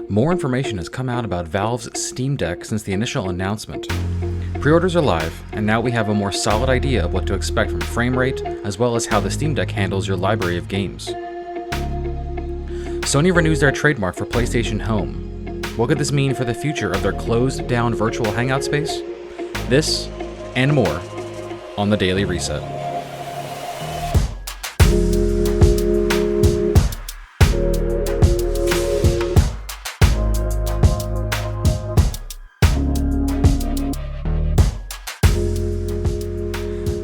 More information has come out about Valve's Steam Deck since the initial announcement. Pre-orders are live, and now we have a more solid idea of what to expect from frame rate, as well as how the Steam Deck handles your library of games. Sony renews their trademark for PlayStation Home. What could this mean for the future of their closed-down virtual hangout space? This, and more, on the Daily Reset.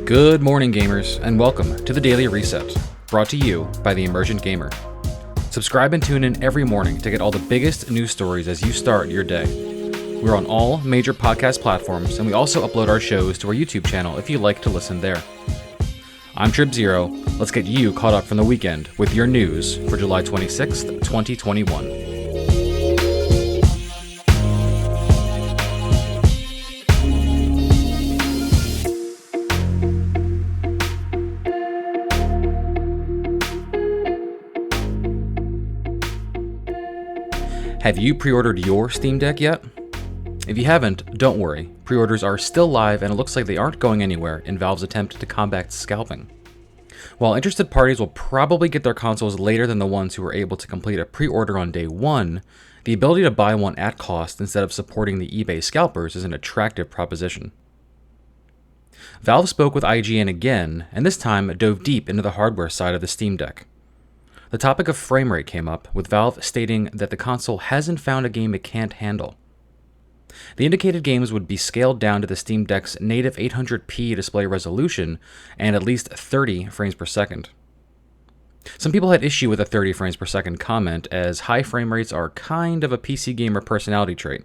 Good morning, gamers, and welcome to the Daily Reset, brought to you by the Emergent Gamer. Subscribe and tune in every morning to get all the biggest news stories as you start your day. We're on all major podcast platforms, and we also upload our shows to our YouTube channel if you like to listen there. I'm Trib0. Let's get you caught up from the weekend with your news for July 26th, 2021. Have you pre-ordered your Steam Deck yet? If you haven't, don't worry. Pre-orders are still live and it looks like they aren't going anywhere in Valve's attempt to combat scalping. While interested parties will probably get their consoles later than the ones who were able to complete a pre-order on day one, the ability to buy one at cost instead of supporting the eBay scalpers is an attractive proposition. Valve spoke with IGN again, and this time dove deep into the hardware side of the Steam Deck. The topic of frame rate came up, with Valve stating that the console hasn't found a game it can't handle. The indicated games would be scaled down to the Steam Deck's native 800p display resolution and at least 30 frames per second. Some people had issue with a 30 frames per second comment, as high frame rates are kind of a PC gamer personality trait.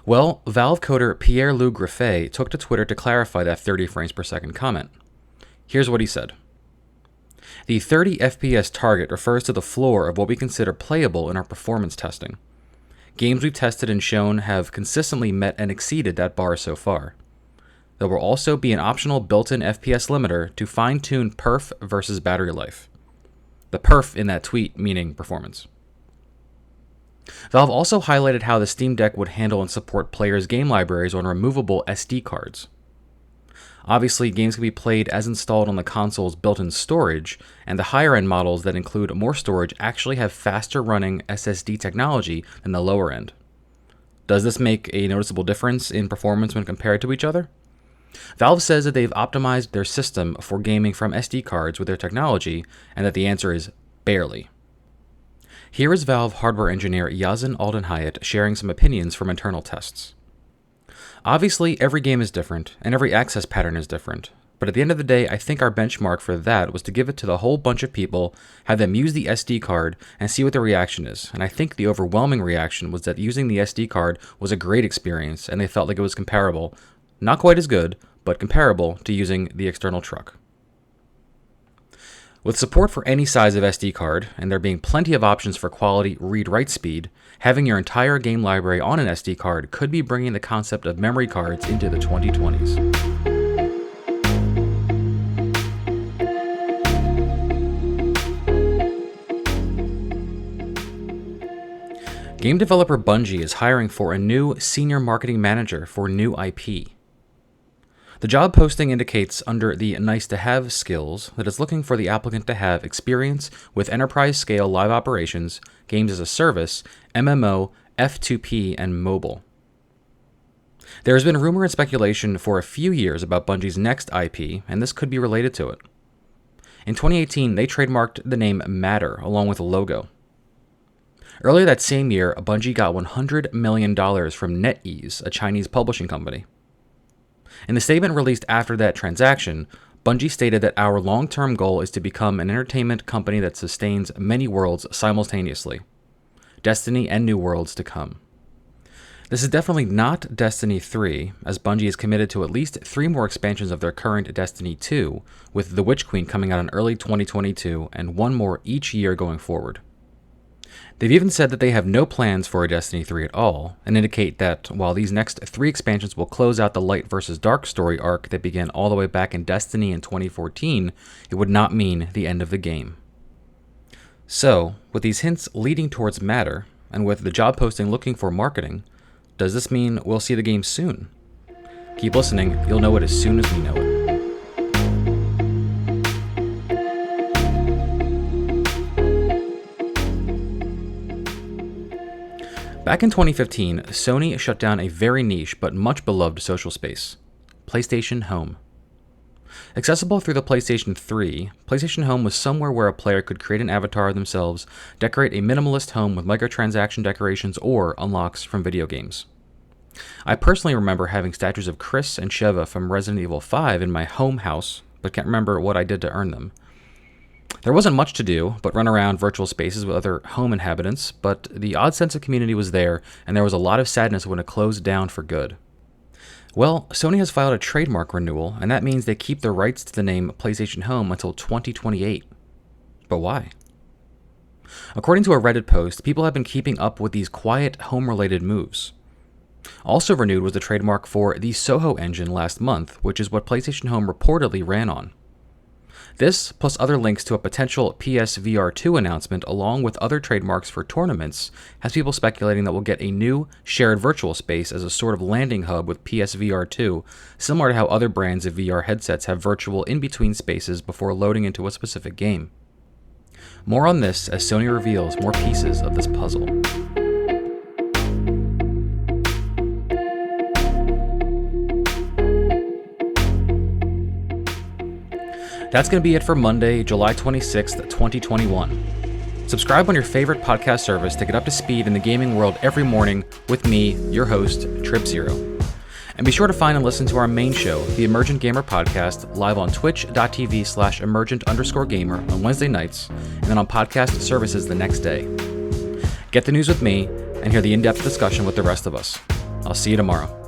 Well, Valve coder Pierre-Loup Griffet took to Twitter to clarify that 30 frames per second comment. Here's what he said. The 30 FPS target refers to the floor of what we consider playable in our performance testing. Games we've tested and shown have consistently met and exceeded that bar so far. There will also be an optional built-in FPS limiter to fine-tune perf versus battery life. The perf in that tweet meaning performance. Valve also highlighted how the Steam Deck would handle and support players' game libraries on removable SD cards. Obviously, games can be played as installed on the console's built-in storage, and the higher-end models that include more storage actually have faster-running SSD technology than the lower end. Does this make a noticeable difference in performance when compared to each other? Valve says that they've optimized their system for gaming from SD cards with their technology, and that the answer is barely. Here is Valve hardware engineer Yazin Aldenhayat sharing some opinions from internal tests. Obviously, every game is different, and every access pattern is different, but at the end of the day, I think our benchmark for that was to give it to the whole bunch of people, have them use the SD card, and see what their reaction is, and I think the overwhelming reaction was that using the SD card was a great experience, and they felt like it was comparable, not quite as good, but comparable to using the external truck. With support for any size of SD card, and there being plenty of options for quality read-write speed, having your entire game library on an SD card could be bringing the concept of memory cards into the 2020s. Game developer Bungie is hiring for a new senior marketing manager for new IP. The job posting indicates under the nice-to-have skills that it's looking for the applicant to have experience with enterprise-scale live operations, games as a service, MMO, F2P, and mobile. There has been rumor and speculation for a few years about Bungie's next IP, and this could be related to it. In 2018, they trademarked the name Matter along with a logo. Earlier that same year, Bungie got $100 million from NetEase, a Chinese publishing company. In the statement released after that transaction, Bungie stated that our long-term goal is to become an entertainment company that sustains many worlds simultaneously. Destiny and new worlds to come. This is definitely not Destiny 3, as Bungie is committed to at least 3 more expansions of their current Destiny 2, with The Witch Queen coming out in early 2022 and 1 more each year going forward. They've even said that they have no plans for a Destiny 3 at all, and indicate that while these next 3 expansions will close out the Light vs. Dark story arc that began all the way back in Destiny in 2014, it would not mean the end of the game. So, with these hints leading towards Matter, And with the job posting looking for marketing, does this mean we'll see the game soon? Keep listening, you'll know it as soon as we know it. Back in 2015, Sony shut down a very niche but much beloved social space, PlayStation Home. Accessible through the PlayStation 3, PlayStation Home was somewhere where a player could create an avatar of themselves, decorate a minimalist home with microtransaction decorations, or unlocks from video games. I personally remember having statues of Chris and Sheva from Resident Evil 5 in my home house, but can't remember what I did to earn them. There wasn't much to do but run around virtual spaces with other home inhabitants, but the odd sense of community was there, and there was a lot of sadness when it closed down for good. Well, Sony has filed a trademark renewal, and that means they keep the rights to the name PlayStation Home until 2028. But why? According to a Reddit post, people have been keeping up with these quiet home-related moves. Also renewed was the trademark for the Soho engine last month, which is what PlayStation Home reportedly ran on. This, plus other links to a potential PSVR 2 announcement along with other trademarks for tournaments, has people speculating that we'll get a new shared virtual space as a sort of landing hub with PSVR 2, similar to how other brands of VR headsets have virtual in-between spaces before loading into a specific game. More on this as Sony reveals more pieces of this puzzle. That's going to be it for Monday, July 26th, 2021. Subscribe on your favorite podcast service to get up to speed in the gaming world every morning with me, your host, TripZero. And be sure to find and listen to our main show, the Emergent Gamer podcast, live on twitch.tv/emergent_gamer on Wednesday nights, and then on podcast services the next day. Get the news with me and hear the in-depth discussion with the rest of us. I'll see you tomorrow.